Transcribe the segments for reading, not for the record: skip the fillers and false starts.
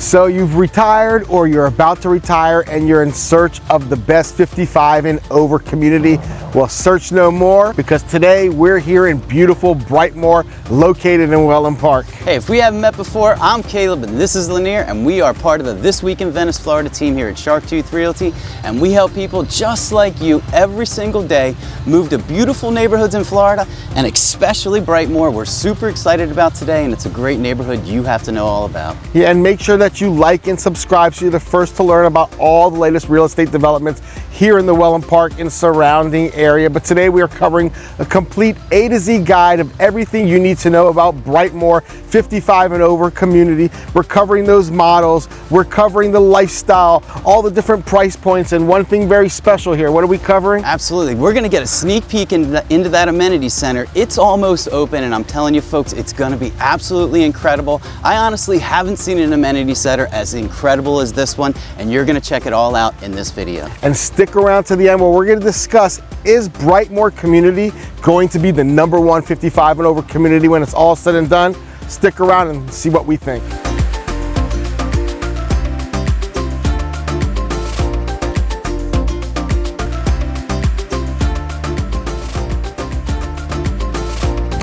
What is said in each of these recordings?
So you've retired or you're about to retire and you're in search of the best 55 and over community? Well, search no more, because today we're here in beautiful Brightmore, located in Wellen Park. Hey, if we haven't met before, I'm Caleb and this is Lanier, and we are part of the This Week in Venice, Florida team here at Sharktooth Realty, and we help people just like you every single day move to beautiful neighborhoods in Florida, and especially Brightmore. We're super excited about today, and it's a great neighborhood you have to know all about. Yeah, and make sure that you like and subscribe so you're the first to learn about all the latest real estate developments here in the Wellen Park and surrounding area. But today we are covering a complete A to Z guide of everything you need to know about Brightmore 55 and over community. We're covering those models, we're covering the lifestyle, all the different price points, and one thing very special here. What are we covering? Absolutely. We're going to get a sneak peek into that amenity center. It's almost open, and I'm telling you folks, it's going to be absolutely incredible. I honestly haven't seen an amenity center as incredible as this one, and you're going to check it all out in this video. And stick around to the end where we're going to discuss, is Brightmore community going to be the #1 55 and over community when it's all said and done? Stick around and see what we think.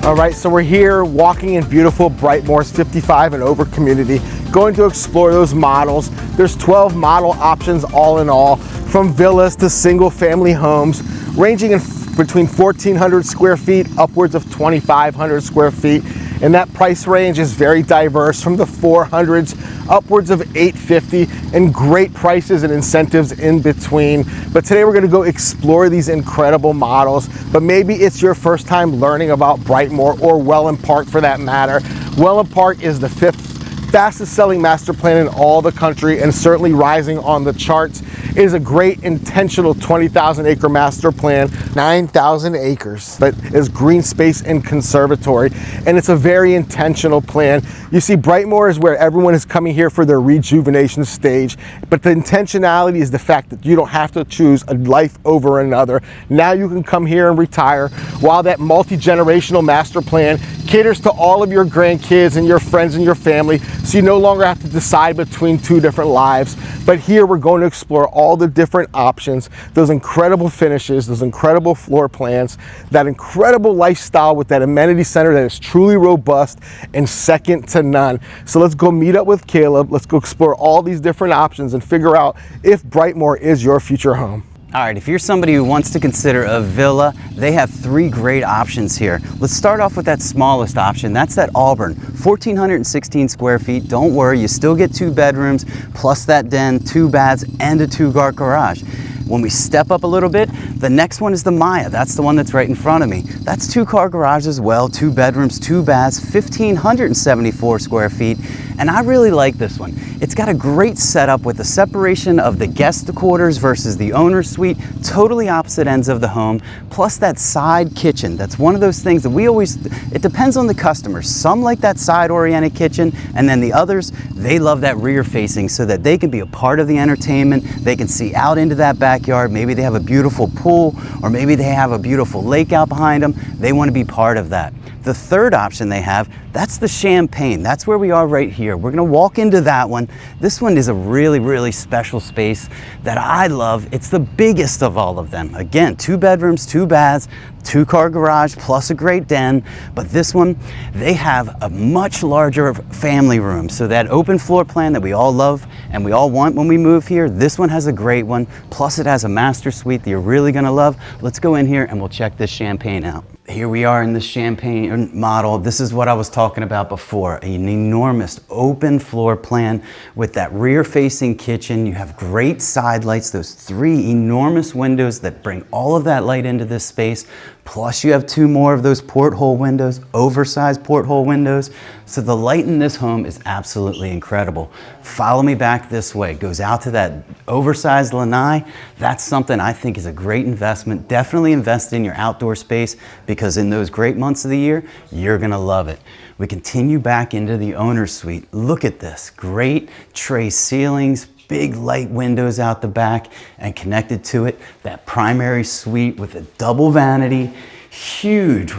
All right, so we're here walking in beautiful Brightmore's 55 and over community, going to explore those models. There's 12 model options all in all, from villas to single family homes, ranging in between 1,400 square feet upwards of 2,500 square feet. And that price range is very diverse, from the 400s upwards of 850, and great prices and incentives in between. But today we're going to go explore these incredible models. But maybe it's your first time learning about Brightmore, or Wellen Park for that matter. Wellen Park is the 5th fastest selling master plan in all the country, and certainly rising on the charts. It is a great intentional 20,000 acre master plan, 9,000 acres, but is green space and conservatory, and it's a very intentional plan. You see, Brightmore is where everyone is coming here for their rejuvenation stage, but the intentionality is the fact that you don't have to choose a life over another. Now you can come here and retire, while that multi-generational master plan caters to all of your grandkids and your friends and your family, so you no longer have to decide between two different lives. But here we're going to explore all the different options, those incredible finishes, those incredible floor plans, that incredible lifestyle with that amenity center that is truly robust and second to none. So let's go meet up with Caleb, let's go explore all these different options and figure out if Brightmore is your future home. All right, if you're somebody who wants to consider a villa, they have 3 great options here. Let's start off with that smallest option. That's that Auburn, 1,416 square feet. Don't worry, you still get 2 bedrooms, plus that den, 2 baths, and a 2-car garage. When we step up a little bit, the next one is the Maya. That's the one that's right in front of me. That's 2-car garage as well, 2 bedrooms, 2 baths, 1,574 square feet. And I really like this one. It's got a great setup with the separation of the guest quarters versus the owner's suite, totally opposite ends of the home, plus that side kitchen. That's one of those things that it depends on the customer. Some like that side-oriented kitchen, and then the others, they love that rear facing so that they can be a part of the entertainment. They can see out into that backyard. Maybe they have a beautiful pool, or maybe they have a beautiful lake out behind them. They want to be part of that. The third option they have, that's the champagne. That's where we are right here. We're gonna walk into that one. This one is a really, really special space that I love. It's the biggest of all of them. Again, 2 bedrooms, 2 baths, 2-car garage, plus a great den. But this one, they have a much larger family room. So that open floor plan that we all love and we all want when we move here, this one has a great one. Plus it has a master suite that you're really gonna love. Let's go in here and we'll check this champagne out. Here we are in the champagne model. This is what I was talking about before, an enormous open floor plan with that rear facing kitchen. You have great side lights, those 3 enormous windows that bring all of that light into this space. Plus you have 2 more of those porthole windows, oversized porthole windows. So the light in this home is absolutely incredible. Follow me back this way. It goes out to that oversized lanai. That's something I think is a great investment. Definitely invest in your outdoor space, because in those great months of the year, you're gonna love it. We continue back into the owner's suite. Look at this, great tray ceilings, big light windows out the back, and connected to it, that primary suite with a double vanity, huge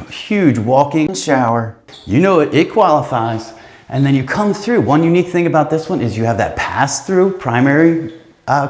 walk-in shower. You know it qualifies. And then you come through. One unique thing about this one is you have that pass-through primary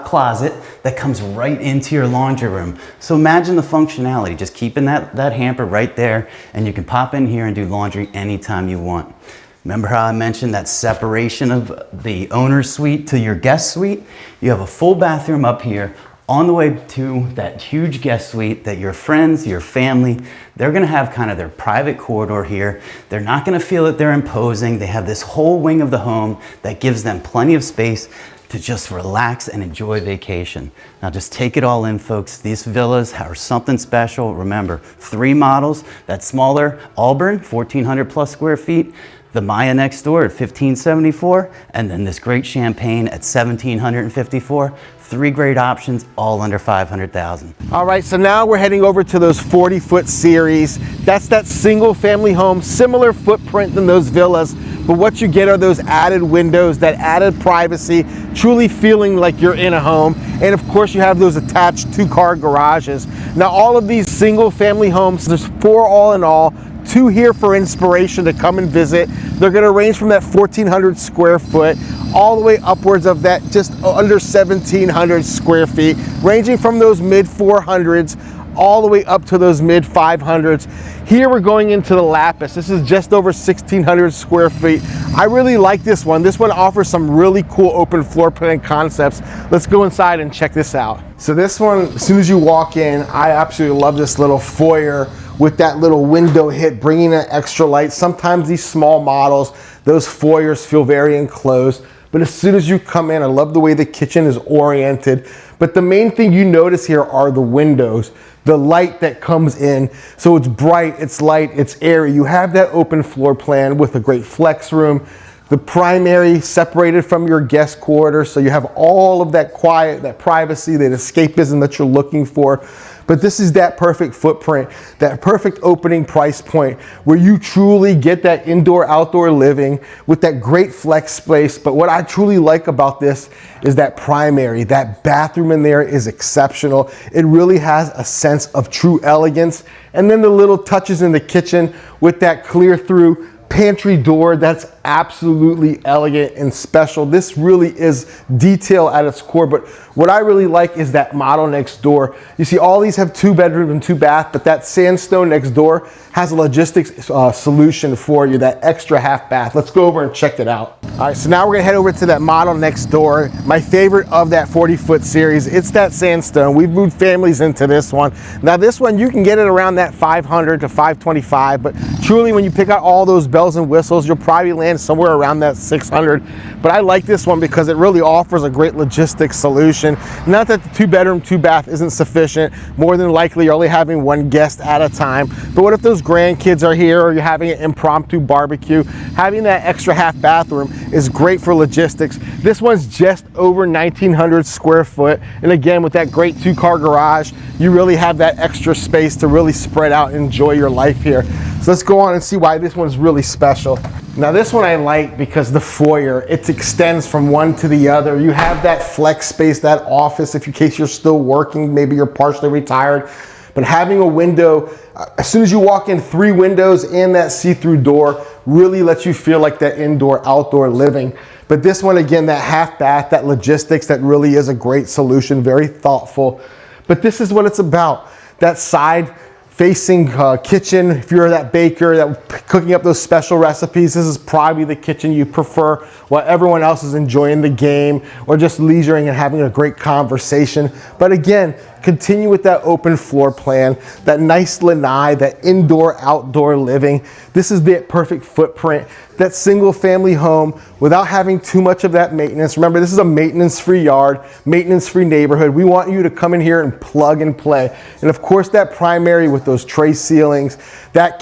closet that comes right into your laundry room. So imagine the functionality, just keeping that hamper right there, and you can pop in here and do laundry anytime you want. Remember how I mentioned that separation of the owner's suite to your guest suite? You have a full bathroom up here on the way to that huge guest suite that your friends, your family, they're gonna have kind of their private corridor here. They're not gonna feel that they're imposing. They have this whole wing of the home that gives them plenty of space to just relax and enjoy vacation. Now just take it all in, folks. These villas are something special. Remember, 3 models, that smaller Auburn, 1,400 plus square feet, the Maya next door at 1,574, and then this great Champagne at 1,754. 3 great options, all under 500,000. All right, so now we're heading over to those 40-foot series. That's that single family home, similar footprint than those villas, but what you get are those added windows, that added privacy, truly feeling like you're in a home. And of course you have those attached 2-car garages. Now all of these single family homes, there's 4 all in all, 2 here for inspiration to come and visit. They're gonna range from that 1,400 square foot all the way upwards of that just under 1,700 square feet, ranging from those mid 400s all the way up to those mid 500s. Here we're going into the Lapis. This is just over 1,600 square feet. I really like this one. This one offers some really cool open floor plan concepts. Let's go inside and check this out. So this one, as soon as you walk in, I absolutely love this little foyer with that little window hit, bringing in extra light. Sometimes these small models, those foyers feel very enclosed. But as soon as you come in, I love the way the kitchen is oriented. But the main thing you notice here are the windows, the light that comes in. So it's bright, it's light, it's airy. You have that open floor plan with a great flex room, the primary separated from your guest quarters. So you have all of that quiet, that privacy, that escapism that you're looking for. But this is that perfect footprint, that perfect opening price point where you truly get that indoor-outdoor living with that great flex space. But what I truly like about this is that primary, that bathroom in there is exceptional. It really has a sense of true elegance. And then the little touches in the kitchen with that clear through pantry door, that's absolutely elegant and special. This really is detail at its core, but what I really like is that model next door. You see all these have 2 bedrooms and 2 baths, but that Sandstone next door has a logistics solution for you, that extra half bath. Let's go over and check it out. All right, so now we're gonna head over to that model next door. My favorite of that 40-foot series, it's that Sandstone. We've moved families into this one. Now this one, you can get it around that 500 to 525, but truly when you pick out all those bells and whistles, you'll probably land somewhere around that 600. But I like this one because it really offers a great logistics solution. Not that the 2 bedroom, 2 bath isn't sufficient. More than likely you're only having 1 guest at a time. But what if those grandkids are here or you're having an impromptu barbecue? Having that extra half bathroom is great for logistics. This one's just over 1,900 square foot. And again, with that great 2-car garage, you really have that extra space to really spread out and enjoy your life here. So let's go on and see why this one's really special. Now this one I like because the foyer, it extends from one to the other. You have that flex space, that office, if in case you're still working, maybe you're partially retired. But having a window, as soon as you walk in, 3 windows and that see-through door really lets you feel like that indoor-outdoor living. But this one, again, that half bath, that logistics, that really is a great solution, very thoughtful. But this is what it's about, that side facing kitchen. If you're that baker that cooking up those special recipes, this is probably the kitchen you prefer while everyone else is enjoying the game or just leisuring and having a great conversation. But again, continue with that open floor plan, that nice lanai, that indoor-outdoor living. This is the perfect footprint, that single family home without having too much of that maintenance. Remember, this is a maintenance-free yard, maintenance-free neighborhood. We want you to come in here and plug and play. And of course, that primary with those tray ceilings, that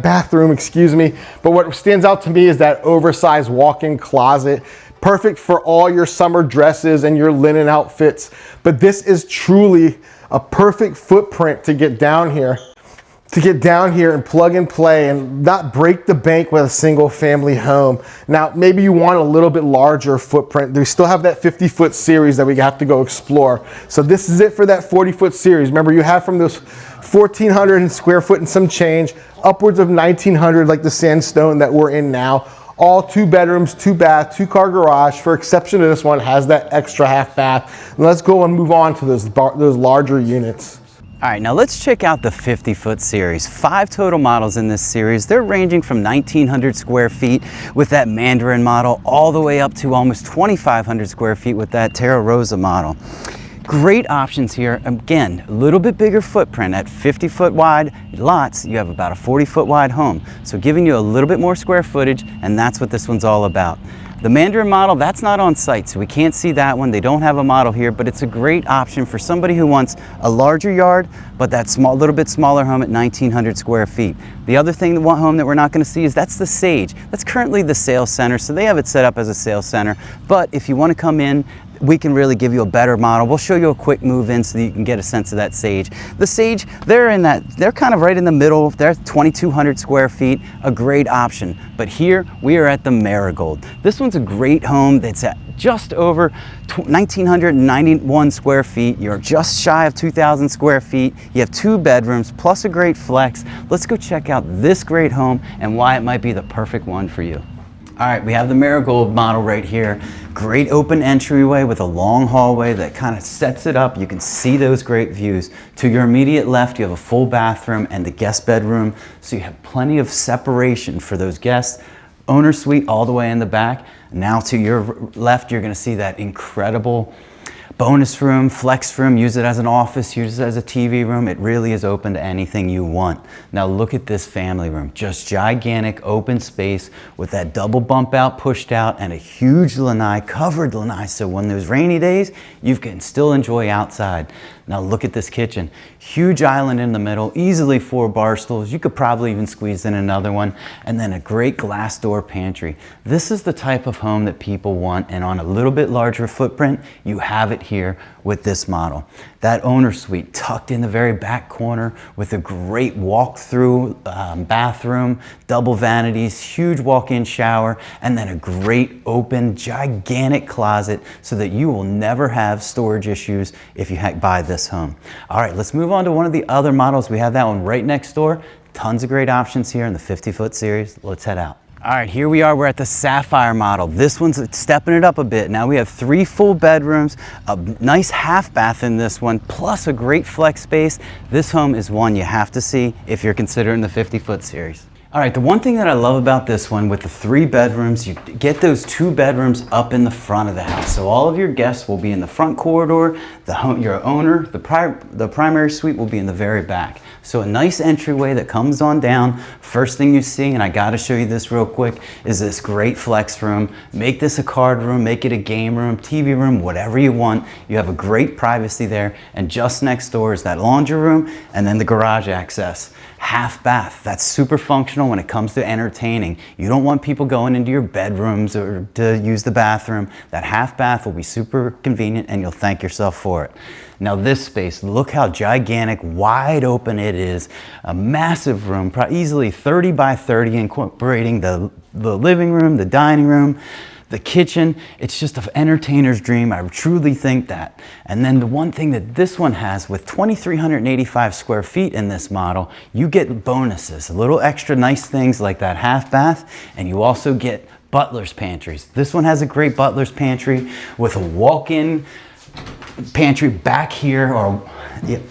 bathroom, excuse me. But what stands out to me is that oversized walk-in closet. Perfect for all your summer dresses and your linen outfits. But this is truly a perfect footprint to get down here. And plug and play and not break the bank with a single family home. Now, maybe you want a little bit larger footprint. We still have that 50-foot series that we have to go explore. So this is it for that 40-foot series. Remember, you have from those 1,400 square foot and some change, upwards of 1,900 like the Sandstone that we're in now. All 2 bedrooms, 2 bath, 2-car garage. For exception to this one, has that extra half bath. And let's go and move on to those larger units. All right, now let's check out the 50-foot series. 5 total models in this series. They're ranging from 1,900 square feet with that Mandarin model all the way up to almost 2,500 square feet with that Terra Rosa model. Great options here. Again, a little bit bigger footprint. At 50-foot wide lots, you have about a 40-foot wide home. So giving you a little bit more square footage, and that's what this one's all about. The Mandarin model, that's not on site, so we can't see that one. They don't have a model here, but it's a great option for somebody who wants a larger yard, but that little bit smaller home at 1,900 square feet. The other thing, the one home that we're not gonna see is that's the Sage. That's currently the sales center, so they have it set up as a sales center. But if you wanna come in, we can really give you a better model. We'll show you a quick move in so that you can get a sense of that Sage. The Sage, they're kind of right in the middle. They're 2,200 square feet, a great option. But here we are at the Merigold. This one's a great home that's at just over 1,991 square feet. You're just shy of 2,000 square feet. You have 2 bedrooms plus a great flex. Let's go check out this great home and why it might be the perfect one for you. All right, we have the Merigold model right here. Great open entryway with a long hallway that kind of sets it up. You can see those great views. To your immediate left, you have a full bathroom and the guest bedroom, so you have plenty of separation for those guests. Owner suite all the way in the back. Now to your left, you're gonna see that incredible bonus room, flex room. Use it as an office, use it as a TV room. It really is open to anything you want. Now look at this family room, just gigantic open space with that double bump out, pushed out, and a huge lanai, covered lanai. So when there's rainy days, you can still enjoy outside. Now look at this kitchen. Huge island in the middle, easily 4 bar stools. You could probably even squeeze in another one. And then a great glass door pantry. This is the type of home that people want, and on a little bit larger footprint, you have it here with this model. That owner suite tucked in the very back corner with a great walk-through bathroom, double vanities, huge walk-in shower, and then a great open, gigantic closet so that you will never have storage issues if you buy this home. All right, let's move on to one of the other models. We have that one right next door. Tons of great options here in the 50-foot series. Let's head out. All right, here we are, we're at the Sapphire model. This one's stepping it up a bit. Now we have 3 full bedrooms, a nice half bath in this one, plus a great flex space. This home is one you have to see if you're considering the 50-foot series. All right, the one thing that I love about this one with the 3 bedrooms, you get those 2 bedrooms up in the front of the house. So all of your guests will be in the front corridor, your owner, the primary suite will be in the very back. So a nice entryway that comes on down. First thing you see, and I gotta show you this real quick, is this great flex room. Make this a card room, make it a game room, TV room, whatever you want. You have a great privacy there. And just next door is that laundry room and then the garage access. Half bath, that's super functional when it comes to entertaining. You don't want people going into your bedrooms or to use the bathroom. That half bath will be super convenient and you'll thank yourself for it. Now this space, look how gigantic, wide open it is. A massive room, easily 30 by 30, incorporating the living room, the dining room, the kitchen. It's just an entertainer's dream. I truly think that. And then the one thing that this one has, with 2,385 square feet in this model, you get bonuses, a little extra nice things like that half bath, and you also get butler's pantries. This one has a great butler's pantry with a walk-in pantry back here, or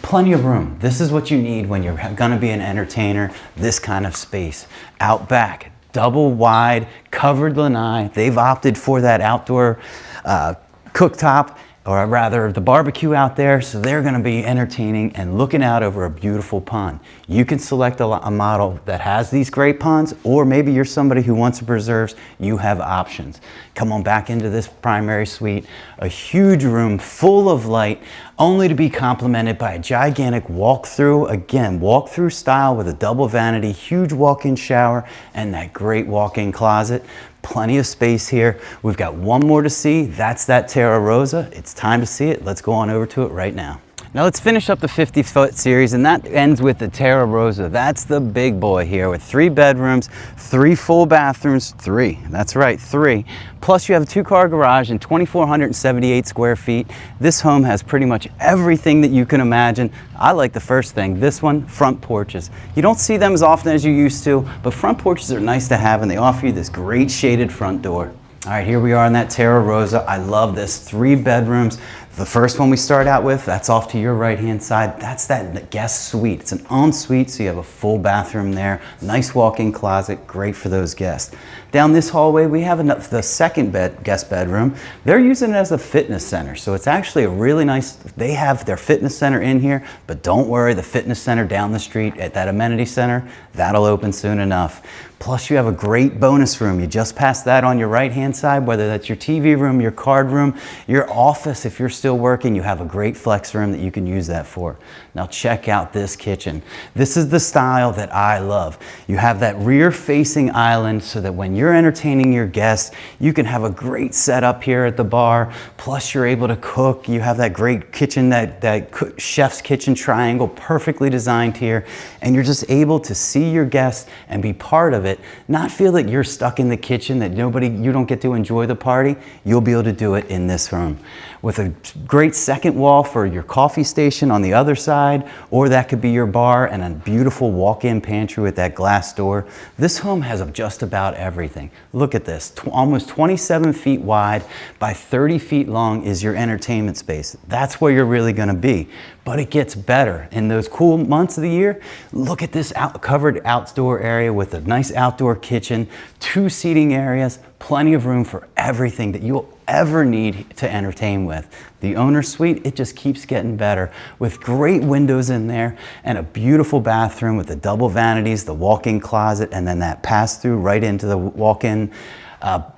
plenty of room. This is what you need when you're gonna be an entertainer, this kind of space. Out back, double wide, covered lanai. They've opted for that outdoor cooktop, or rather the barbecue out there, so they're gonna be entertaining and looking out over a beautiful pond. You can select a model that has these great ponds, or maybe you're somebody who wants preserves, you have options. Come on back into this primary suite, a huge room full of light, only to be complemented by a gigantic walk-through, again, walk-through style with a double vanity, huge walk-in shower, and that great walk-in closet. Plenty of space here. We've got one more to see. That's that Terra Rosa. It's time to see it. Let's go on over to it right now. Now let's finish up the 50-foot series, and that ends with the Terra Rosa. That's the big boy here with 3 bedrooms, 3 full bathrooms, 3, that's right, 3. Plus you have a 2-car garage and 2,478 square feet. This home has pretty much everything that you can imagine. I like the first thing, this one, front porches. You don't see them as often as you used to, but front porches are nice to have, and they offer you this great shaded front door. All right, here we are in that Terra Rosa. I love this, 3 bedrooms. The first one we start out with, that's off to your right-hand side. That's that guest suite. It's an ensuite, so you have a full bathroom there. Nice walk-in closet, great for those guests. Down this hallway, we have the second guest bedroom. They're using it as a fitness center, so it's actually a really nice, they have their fitness center in here, but don't worry, the fitness center down the street at that amenity center, that'll open soon enough. Plus you have a great bonus room. You just passed that on your right-hand side, whether that's your TV room, your card room, your office. If you're still working, you have a great flex room that you can use that for. Now check out this kitchen. This is the style that I love. You have that rear-facing island so that when you're entertaining your guests, you can have a great setup here at the bar. Plus you're able to cook. You have that great kitchen, that chef's kitchen triangle, perfectly designed here. And you're just able to see your guests and be part of it. Not feel that you're stuck in the kitchen, that you don't get to enjoy the party. You'll be able to do it in this room. With a great second wall for your coffee station on the other side, or that could be your bar, and a beautiful walk-in pantry with that glass door. This home has just about everything. Look at this, almost 27 feet wide by 30 feet long is your entertainment space. That's where you're really gonna be. But it gets better. In those cool months of the year, look at this covered outdoor area with a nice outdoor kitchen, 2 seating areas, plenty of room for everything that you'll ever need to entertain with. The owner suite, it just keeps getting better with great windows in there and a beautiful bathroom with the double vanities, the walk-in closet, and then that pass-through right into the walk-in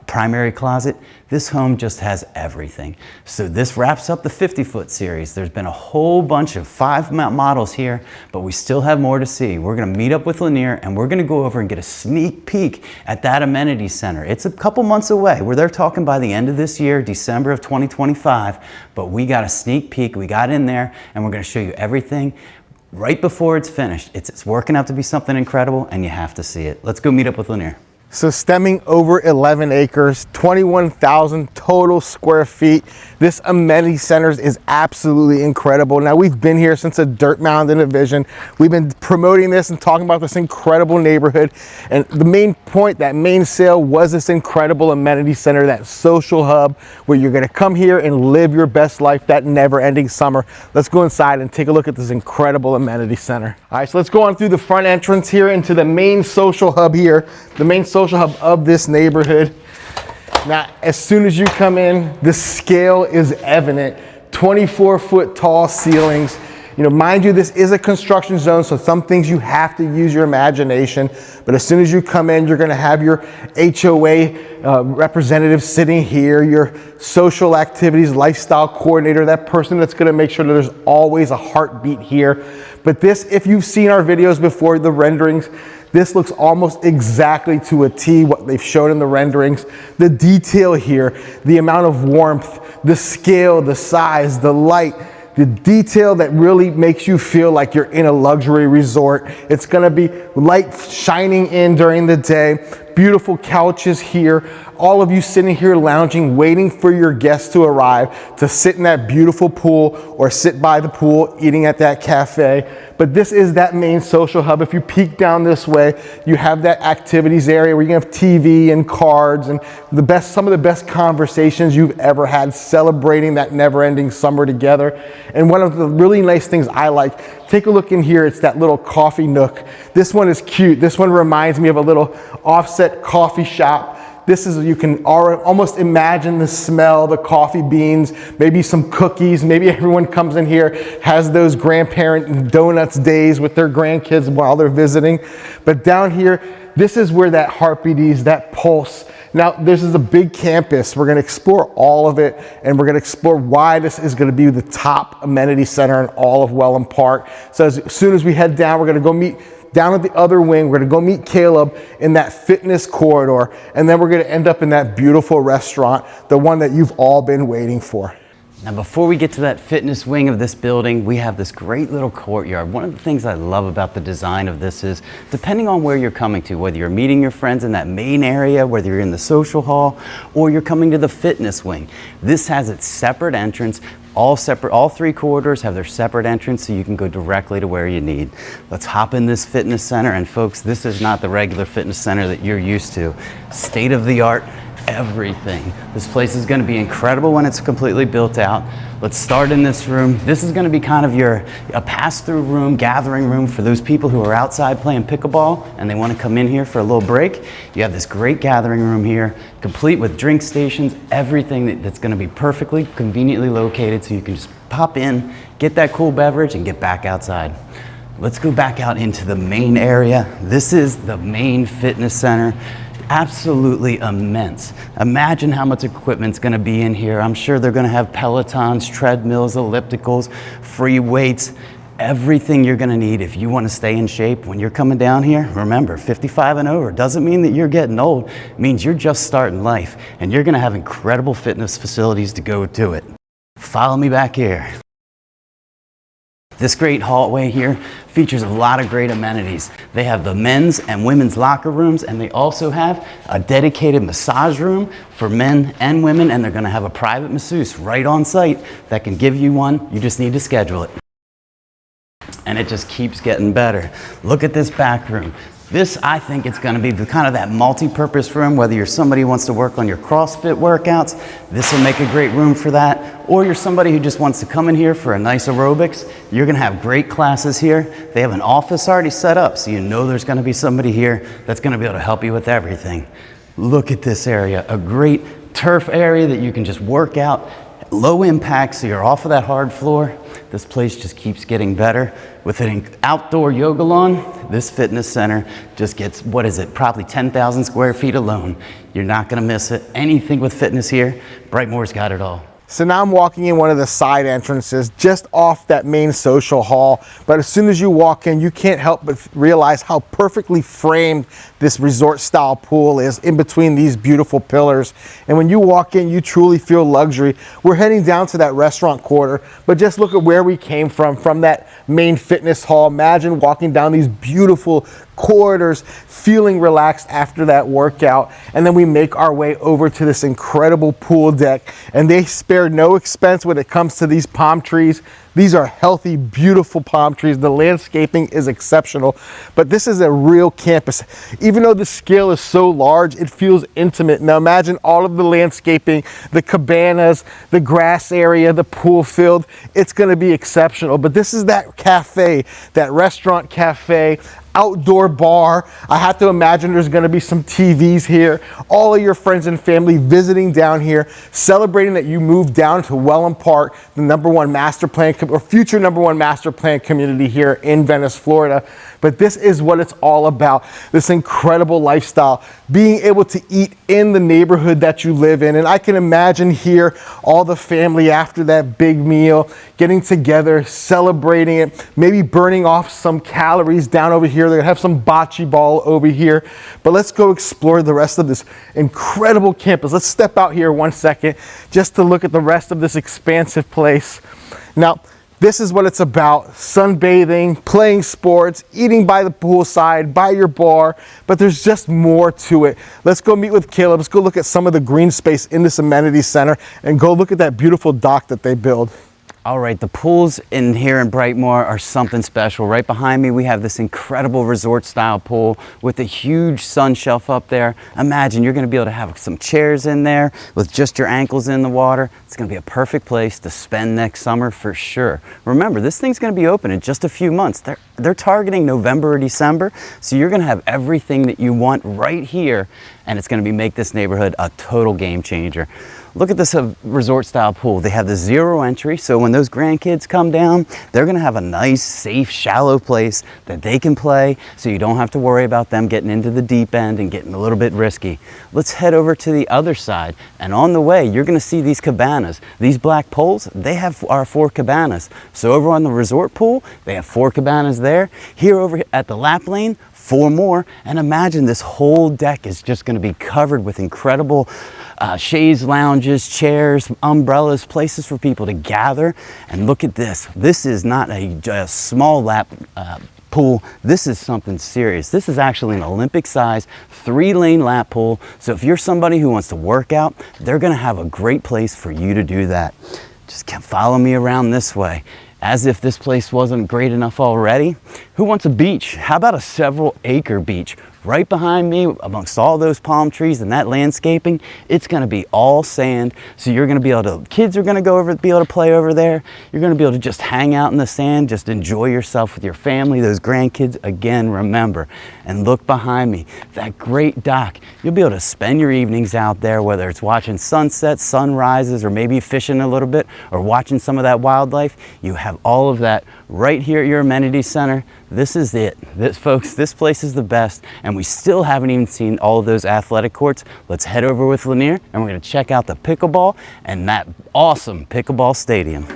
primary closet. This home just has everything. So this wraps up the 50-foot series. There's been a whole bunch of 5 models here, but we still have more to see. We're gonna meet up with Lanier and we're gonna go over and get a sneak peek at that amenity center. It's a couple months away. They're talking by the end of this year, December of 2025, but we got a sneak peek. We got in there and we're gonna show you everything right before it's finished. It's working out to be something incredible and you have to see it. Let's go meet up with Lanier. So stemming over 11 acres, 21,000 total square feet. This amenity center is absolutely incredible. Now we've been here since a dirt mound in a vision. We've been promoting this and talking about this incredible neighborhood. And the main point, that main sale was this incredible amenity center, that social hub where you're gonna come here and live your best life, that never-ending summer. Let's go inside and take a look at this incredible amenity center. All right, so let's go on through the front entrance here into the main social hub here, the main social hub of this neighborhood. Now, as soon as you come in, the scale is evident. 24-foot tall ceilings. You know, mind you, this is a construction zone, so some things you have to use your imagination. But as soon as you come in, you're gonna have your HOA representative sitting here, your social activities lifestyle coordinator, that person that's gonna make sure that there's always a heartbeat here. But this, if you've seen our videos before, the renderings, this looks almost exactly to a T what they've shown in the renderings. The detail here, the amount of warmth, the scale, the size, the light, the detail that really makes you feel like you're in a luxury resort. It's gonna be light shining in during the day, beautiful couches here, all of you sitting here lounging, waiting for your guests to arrive to sit in that beautiful pool or sit by the pool eating at that cafe. But this is that main social hub. If you peek down this way, you have that activities area where you can have TV and cards and some of the best conversations you've ever had, celebrating that never-ending summer together. And one of the really nice things I like, take a look in here, it's that little coffee nook. This one is cute. This one reminds me of a little offset coffee shop. This is, you can almost imagine the smell, the coffee beans, maybe some cookies. Maybe everyone comes in here, has those grandparent donuts days with their grandkids while they're visiting. But down here, this is where that heartbeat is, that pulse. Now, this is a big campus. We're gonna explore all of it, and we're gonna explore why this is gonna be the top amenity center in all of Wellen Park. So as soon as we head down, we're gonna go meet down at the other wing. We're gonna go meet Caleb in that fitness corridor, and then we're gonna end up in that beautiful restaurant, the one that you've all been waiting for. Now, before we get to that fitness wing of this building, we have this great little courtyard. One of the things I love about the design of this is, depending on where you're coming to, whether you're meeting your friends in that main area, whether you're in the social hall, or you're coming to the fitness wing, this has its separate entrance. All three corridors have their separate entrance, so you can go directly to where you need. Let's hop in this fitness center, and folks, this is not the regular fitness center that you're used to. State of the art, everything. This place is going to be incredible when it's completely built out. Let's start in this room. This is going to be kind of a pass-through room, gathering room for those people who are outside playing pickleball and they want to come in here for a little break. You have this great gathering room here, complete with drink stations, everything that's going to be perfectly conveniently located, so you can just pop in, get that cool beverage, and get back outside. Let's go back out into the main area. This is the main fitness center. Absolutely immense. Imagine how much equipment's going to be in here. I'm sure they're going to have Pelotons, treadmills, ellipticals, free weights, everything you're going to need if you want to stay in shape when you're coming down here. Remember, 55 and over doesn't mean that you're getting old. It means you're just starting life, and you're going to have incredible fitness facilities to go to it. Follow me back here. This great hallway here features a lot of great amenities. They have the men's and women's locker rooms, and they also have a dedicated massage room for men and women, and they're going to have a private masseuse right on site that can give you one. You just need to schedule it. And it just keeps getting better. Look at this back room. This, I think, it's going to be the kind of that multi-purpose room, whether you're somebody who wants to work on your CrossFit workouts, this will make a great room for that. Or you're somebody who just wants to come in here for a nice aerobics. You're going to have great classes here. They have an office already set up, so you know there's going to be somebody here that's going to be able to help you with everything. Look at this area, a great turf area that you can just work out. Low impact, so you're off of that hard floor. This place just keeps getting better. With an outdoor yoga lawn, this fitness center just gets, what is it, probably 10,000 square feet alone. You're not gonna miss it. Anything with fitness here, Brightmore's got it all. So now I'm walking in one of the side entrances just off that main social hall. But as soon as you walk in, you can't help but realize how perfectly framed this resort style pool is in between these beautiful pillars. And when you walk in, you truly feel luxury. We're heading down to that restaurant quarter, but just look at where we came from that main fitness hall. Imagine walking down these beautiful corridors, feeling relaxed after that workout, and then we make our way over to this incredible pool deck, and they spare no expense when it comes to these palm trees. These are healthy, beautiful palm trees. The landscaping is exceptional, but this is a real campus. Even though the scale is so large, it feels intimate. Now imagine all of the landscaping, the cabanas, the grass area, the pool field. It's gonna be exceptional, but this is that cafe, that restaurant cafe, outdoor bar. I have to imagine there's going to be some TVs here. All of your friends and family visiting down here, celebrating that you moved down to Wellen Park, the #1 master plan or future #1 master plan community here in Venice, Florida. But this is what it's all about. This incredible lifestyle, being able to eat in the neighborhood that you live in. And I can imagine here all the family after that big meal, getting together, celebrating it, maybe burning off some calories down over here. They're gonna have some bocce ball over here. But let's go explore the rest of this incredible campus. Let's step out here 1 second just to look at the rest of this expansive place. Now, this is what it's about: sunbathing, playing sports, eating by the poolside, by your bar, but there's just more to it. Let's go meet with Caleb. Let's go look at some of the green space in this amenity center and go look at that beautiful dock that they build. All right, the pools in here in Brightmore are something special. Right behind me, we have this incredible resort style pool with a huge sun shelf up there. Imagine you're gonna be able to have some chairs in there with just your ankles in the water. It's gonna be a perfect place to spend next summer for sure. Remember, this thing's gonna be open in just a few months. They're targeting November or December, so you're gonna have everything that you want right here, and it's gonna make this neighborhood a total game changer. Look at this resort style pool. They have the zero entry, so when those grandkids come down, they're gonna have a nice, safe, shallow place that they can play, so you don't have to worry about them getting into the deep end and getting a little bit risky. Let's head over to the other side, and on the way, you're gonna see these cabanas. These black poles, they are 4 cabanas. So over on the resort pool, they have 4 cabanas there. Here over at the lap lane, 4 more, and imagine this whole deck is just going to be covered with incredible chaise lounges, chairs, umbrellas, places for people to gather. And look at this. This is not a small lap pool. This is something serious. This is actually an Olympic size 3-lane lap pool. So if you're somebody who wants to work out, they're going to have a great place for you to do that. Just follow me around this way. As if this place wasn't great enough already. Who wants a beach? How about a several acre beach? Right behind me, amongst all those palm trees and that landscaping, it's gonna be all sand. So you're gonna be able to, kids are gonna be able to play over there. You're gonna be able to just hang out in the sand, just enjoy yourself with your family, those grandkids. Again, remember, and look behind me, that great dock. You'll be able to spend your evenings out there, whether it's watching sunsets, sunrises, or maybe fishing a little bit, or watching some of that wildlife. You have all of that right here at your amenity center. This is it. Folks, this place is the best, and we still haven't even seen all of those athletic courts. Let's head over with Lanier, and we're gonna check out the pickleball and that awesome pickleball stadium.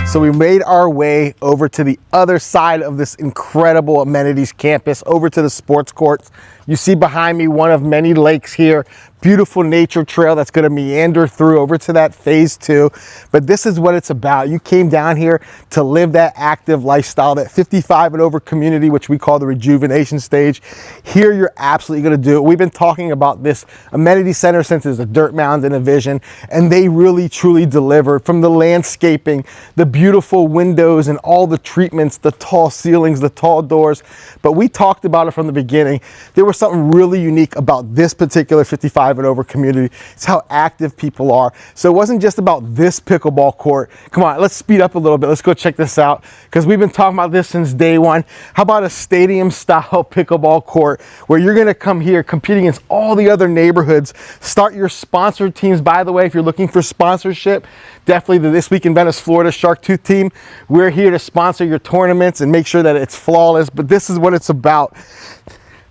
So we made our way over to the other side of this incredible amenities campus, over to the sports courts. You see behind me one of many lakes here, beautiful nature trail that's gonna meander through over to that phase 2. But this is what it's about. You came down here to live that active lifestyle, that 55 and over community, which we call the rejuvenation stage. Here you're absolutely gonna do it. We've been talking about this amenity center since it's a dirt mound and a vision, and they really truly deliver, from the landscaping, the beautiful windows and all the treatments, the tall ceilings, the tall doors. But we talked about it from the beginning. There was something really unique about this particular 55 and over community. It's how active people are. So it wasn't just about this pickleball court. Come on, let's speed up a little bit. Let's go check this out, because we've been talking about this since day one. How about a stadium style pickleball court where you're gonna come here, compete against all the other neighborhoods, start your sponsored teams. By the way, if you're looking for sponsorship, definitely the This Week in Venice, Florida Shark Tooth team. We're here to sponsor your tournaments and make sure that it's flawless, but this is what it's about.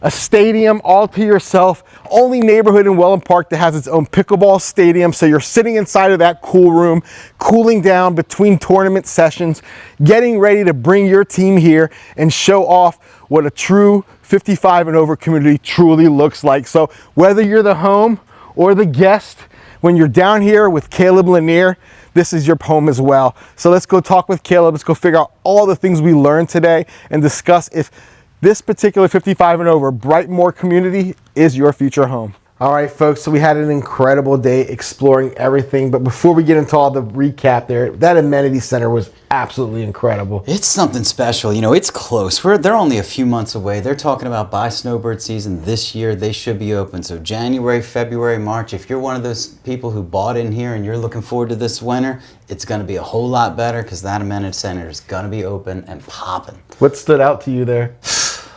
A stadium all to yourself, only neighborhood in Wellen Park that has its own pickleball stadium. So you're sitting inside of that cool room, cooling down between tournament sessions, getting ready to bring your team here and show off what a true 55 and over community truly looks like. So whether you're the home or the guest, when you're down here with Caleb Lanier, this is your home as well. So let's go talk with Caleb. Let's go figure out all the things we learned today and discuss if this particular 55 and over Brightmore community is your future home. All right, folks, so we had an incredible day exploring everything. But before we get into all the recap there, that amenity center was absolutely incredible. It's something special. You know, it's close. They're only a few months away. They're talking about by snowbird season this year, they should be open. So January, February, March, if you're one of those people who bought in here and you're looking forward to this winter, it's going to be a whole lot better, because that amenity center is going to be open and popping. What stood out to you there?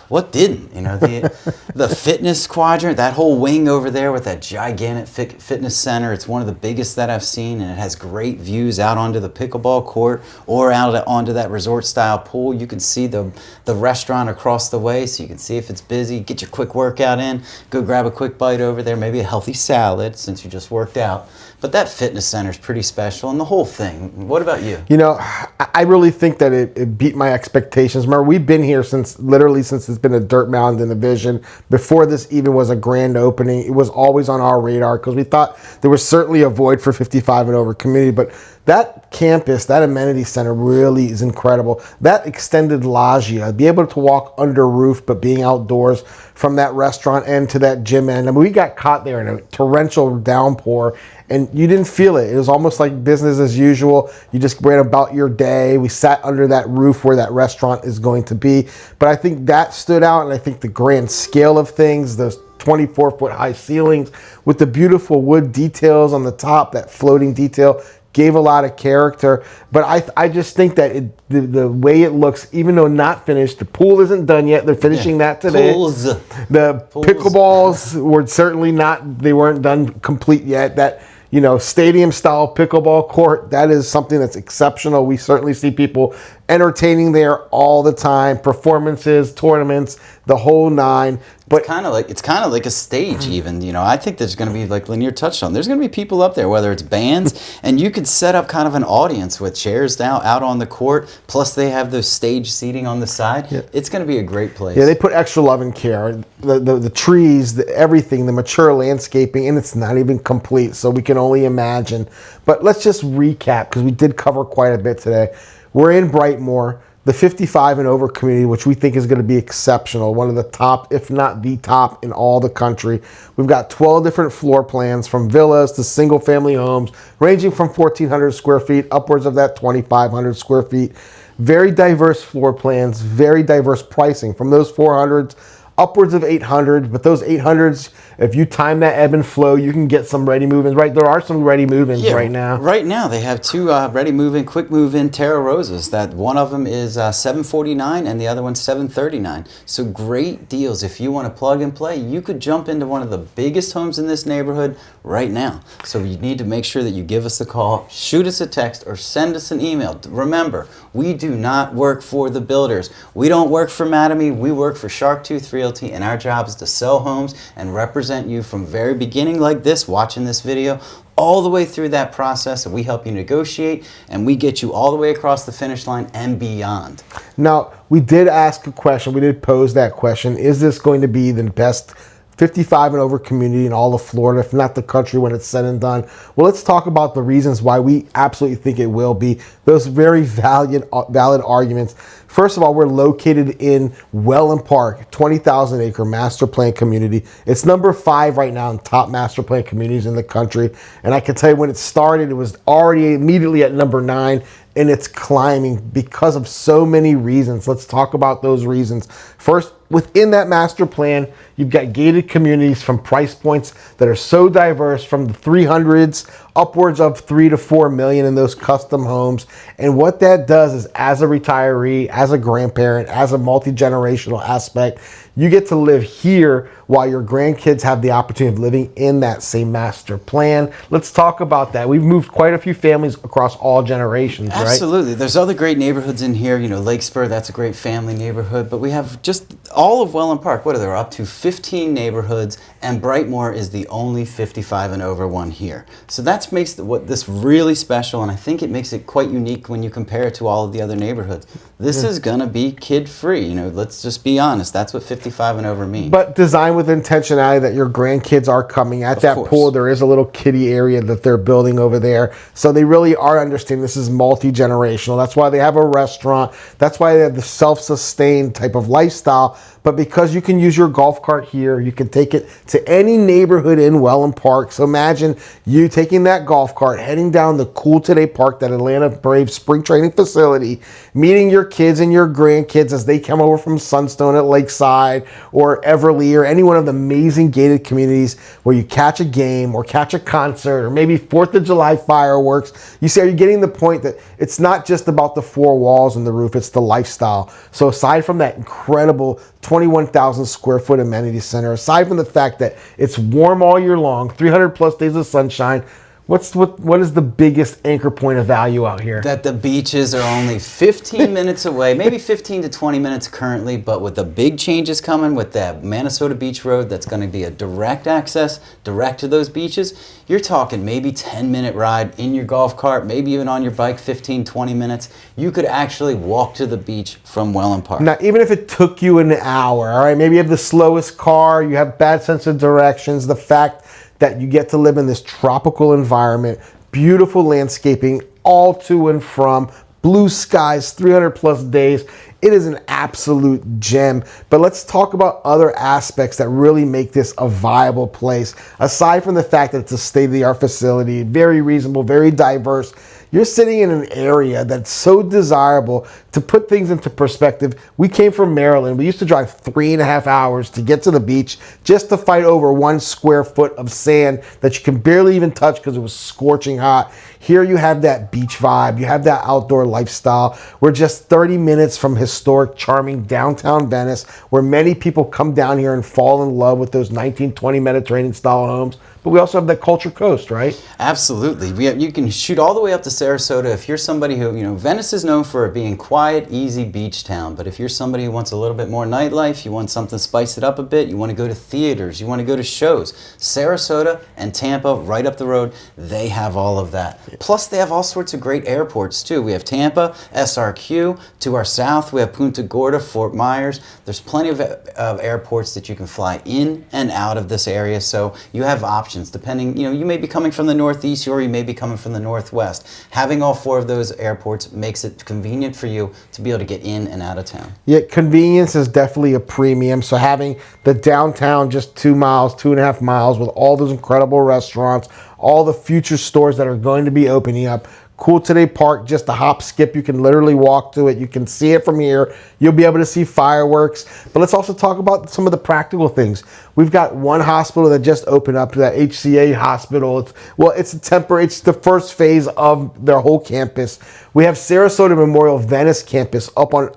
What didn't? You know, the fitness quadrant, that whole wing over there with that gigantic fitness center, it's one of the biggest that I've seen, and it has great views out onto the pickleball court or out onto that resort style pool. You can see the restaurant across the way, so you can see if it's busy, get your quick workout in, go grab a quick bite over there, maybe a healthy salad since you just worked out. But that fitness center is pretty special, and the whole thing. What about you? You know, I really think that it beat my expectations. Remember, we've been here since it's been a dirt mound in the vision. Before this even was a grand opening, it was always on our radar, because we thought there was certainly a void for 55 and over community. But that campus, that amenity center really is incredible. That extended loggia, be able to walk under roof, but being outdoors from that restaurant end to that gym end. I mean, we got caught there in a torrential downpour, and you didn't feel it. It was almost like business as usual. You just went about your day. We sat under that roof where that restaurant is going to be. But I think that stood out, and I think the grand scale of things, those 24-foot high ceilings with the beautiful wood details on the top, that floating detail, gave a lot of character. But I just think that the way it looks, even though not finished, the pool isn't done yet. They're finishing that today. Pools. The pickleballs were certainly not, they weren't done complete yet. That, you know, stadium style pickleball court, that is something that's exceptional. We certainly see people entertaining there all the time, performances, tournaments, the whole nine. But It's kind of like a stage even, you know. I think there's going to be, like Lanier touched on, there's going to be people up there, whether it's bands, and you could set up kind of an audience with chairs down out on the court, plus they have those stage seating on the side. Yeah. It's going to be a great place. Yeah, they put extra love and care. The trees, everything, the mature landscaping, and it's not even complete, so we can only imagine. But let's just recap, because we did cover quite a bit today. We're in Brightmore, the 55 and over community, which we think is going to be exceptional, one of the top, if not the top, in all the country. We've got 12 different floor plans, from villas to single family homes, ranging from 1,400 square feet upwards of that 2,500 square feet. Very diverse floor plans, very diverse pricing, from those 400s upwards of 800, but those 800s, if you time that ebb and flow, you can get some ready move-ins. Right, there are some ready move-ins right now. Right now, they have two ready move-in, quick move-in Terra Rosas. That one of them is $749 and the other one's $739. So great deals. If you want to plug and play, you could jump into one of the biggest homes in this neighborhood right now. So you need to make sure that you give us a call, shoot us a text, or send us an email. Remember, we do not work for the builders. We don't work for Mattamy. We work for Sharktooth Realty, and our job is to sell homes and represent you from very beginning like this, watching this video, all the way through that process. And we help you negotiate, and we get you all the way across the finish line and beyond. Now, we did ask a question. We did pose that question. Is this going to be the best 55 and over community in all of Florida, if not the country, when it's said and done? Well, let's talk about the reasons why we absolutely think it will be. Those very valid arguments. First of all, we're located in Wellen Park, 20,000 acre master plan community. It's number 5 right now in top master plan communities in the country. And I can tell you, when it started, it was already immediately at number 9, and it's climbing because of so many reasons. Let's talk about those reasons. First, within that master plan, you've got gated communities from price points that are so diverse, from the 300s upwards of 3 to 4 million in those custom homes. And what that does is, as a retiree, as a grandparent, as a multi-generational aspect, you get to live here while your grandkids have the opportunity of living in that same master plan. Let's talk about that. We've moved quite a few families across all generations, right? Absolutely. There's other great neighborhoods in here. You know, Lakespur, that's a great family neighborhood. But we have just all of Wellen Park. What are there? Up to 15 neighborhoods, and Brightmore is the only 55 and over one here. So that makes this really special, and I think it makes it quite unique when you compare it to all of the other neighborhoods. This is going to be kid-free. You know, let's just be honest. That's what 55 and over means. But designed with intentionality that your grandkids are coming at that pool. There is a little kiddie area that they're building over there. So they really are understanding this is multi-generational. That's why they have a restaurant. That's why they have the self-sustained type of lifestyle. But because you can use your golf cart here, you can take it to any neighborhood in Wellen Park. So imagine you taking that golf cart, heading down the CoolToday Park, that Atlanta Braves spring training facility, meeting your kids and your grandkids as they come over from Sandstone at Lakeside or Everly or any one of the amazing gated communities where you catch a game or catch a concert or maybe 4th of July fireworks. You see, are you getting the point that it's not just about the 4 walls and the roof, it's the lifestyle. So aside from that incredible 21,000 square foot amenity center, aside from the fact that it's warm all year long, 300 plus days of sunshine, what is the biggest anchor point of value out here? That the beaches are only 15 minutes away, maybe 15 to 20 minutes currently, but with the big changes coming with that Minnesota Beach Road, that's going to be a direct access, direct to those beaches. You're talking maybe 10-minute ride in your golf cart, maybe even on your bike, 15, 20 minutes. You could actually walk to the beach from Wellen Park. Now, even if it took you an hour, all right, maybe you have the slowest car, you have bad sense of directions, the fact that you get to live in this tropical environment, beautiful landscaping all to and from, blue skies, 300 plus days. It is an absolute gem. But let's talk about other aspects that really make this a viable place. Aside from the fact that it's a state-of-the-art facility, very reasonable, very diverse, you're sitting in an area that's so desirable. To put things into perspective, we came from Maryland. We used to drive 3.5 hours to get to the beach just to fight over 1 square foot of sand that you can barely even touch because it was scorching hot. Here you have that beach vibe. You have that outdoor lifestyle. We're just 30 minutes from historic, charming downtown Venice, where many people come down here and fall in love with those 1920 Mediterranean style homes. but we also have that Culture Coast, right? Absolutely. You can shoot all the way up to Sarasota. If you're somebody who, Venice is known for it being quiet, easy beach town. But if you're somebody who wants a little bit more nightlife, you want something to spice it up a bit, you want to go to theaters, you want to go to shows, Sarasota and Tampa, right up the road, they have all of that. Plus, they have all sorts of great airports, too. We have Tampa, SRQ. To our south, we have Punta Gorda, Fort Myers. There's plenty of airports that you can fly in and out of this area, so you have options depending, you may be coming from the northeast or you may be coming from the northwest. Having all 4 of those airports makes it convenient for you to be able to get in and out of town. Yeah, convenience is definitely a premium. So having the downtown just 2 miles, 2.5 miles with all those incredible restaurants, all the future stores that are going to be opening up. CoolToday Park, just a hop, skip. You can literally walk to it. You can see it from here. You'll be able to see fireworks. But let's also talk about some of the practical things. We've got one hospital that just opened up, that HCA hospital. It's the first phase of their whole campus. We have Sarasota Memorial Venice campus up on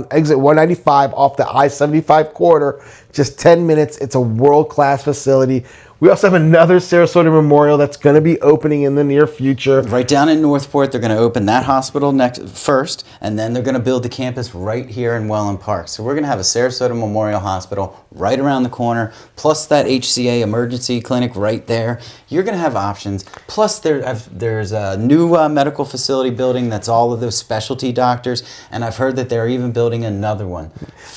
exit 195 off the I-75 corridor. Just 10 minutes. It's a world-class facility. We also have another Sarasota Memorial that's going to be opening in the near future. Right down in Northport, they're going to open that hospital first, and then they're going to build the campus right here in Wellen Park. So we're going to have a Sarasota Memorial Hospital right around the corner, plus that HCA emergency clinic right there. You're going to have options. Plus, there's a new medical facility building that's all of those specialty doctors, and I've heard that they're even building another one.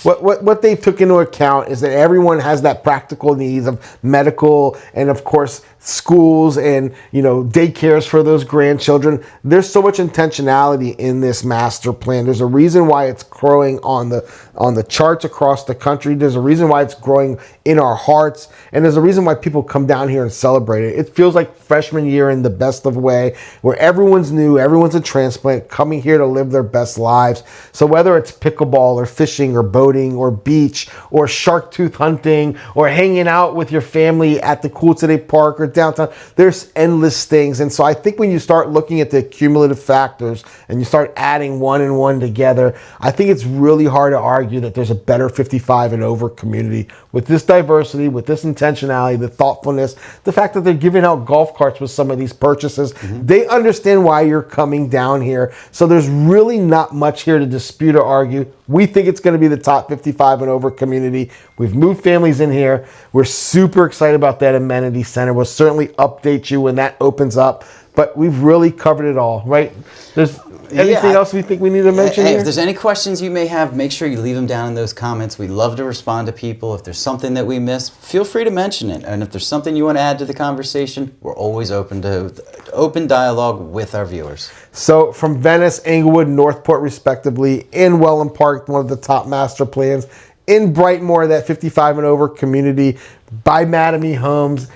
What they took into account is that everyone has that practical needs of medical and, of course, schools and daycares for those grandchildren. There's so much intentionality in this master plan. There's a reason why it's growing on the charts across the country. There's a reason why it's growing in our hearts, and there's a reason why people come down here and celebrate it. It feels like freshman year in the best of way, where everyone's new, everyone's a transplant coming here to live their best lives. So whether it's pickleball or fishing or boating or beach or shark tooth hunting or hanging out with your family at the CoolToday Park or downtown, there's endless things. And so I think when you start looking at the cumulative factors and you start adding one and one together, I think it's really hard to argue that there's a better 55 and over community with this diversity, with this intentionality, the thoughtfulness, the fact that they're giving out golf carts with some of these purchases. Mm-hmm. They understand why you're coming down here. So there's really not much here to dispute or argue. We think it's going to be the top 55 and over community. We've moved families in here. We're super excited about that amenity center. We'll certainly update you when that opens up. But we've really covered it all, right? There's anything else we think we need to mention here? If there's any questions you may have, make sure you leave them down in those comments. We love to respond to people. If there's something that we missed, feel free to mention it. And if there's something you want to add to the conversation, we're always open to open dialogue with our viewers. So from Venice, Englewood, Northport, respectively, in Wellen Park, one of the top master plans, in Brightmore, that 55 and over community, by Mattamy Homes,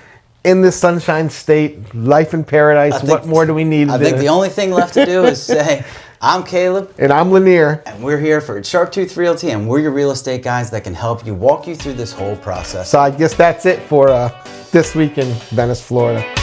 in the Sunshine State, life in paradise. What more do we need? I think the only thing left to do is say, I'm Caleb. And I'm Lanier. And we're here for Sharptooth Realty, and we're your real estate guys that can help you walk you through this whole process. So I guess that's it for this week in Venice, Florida.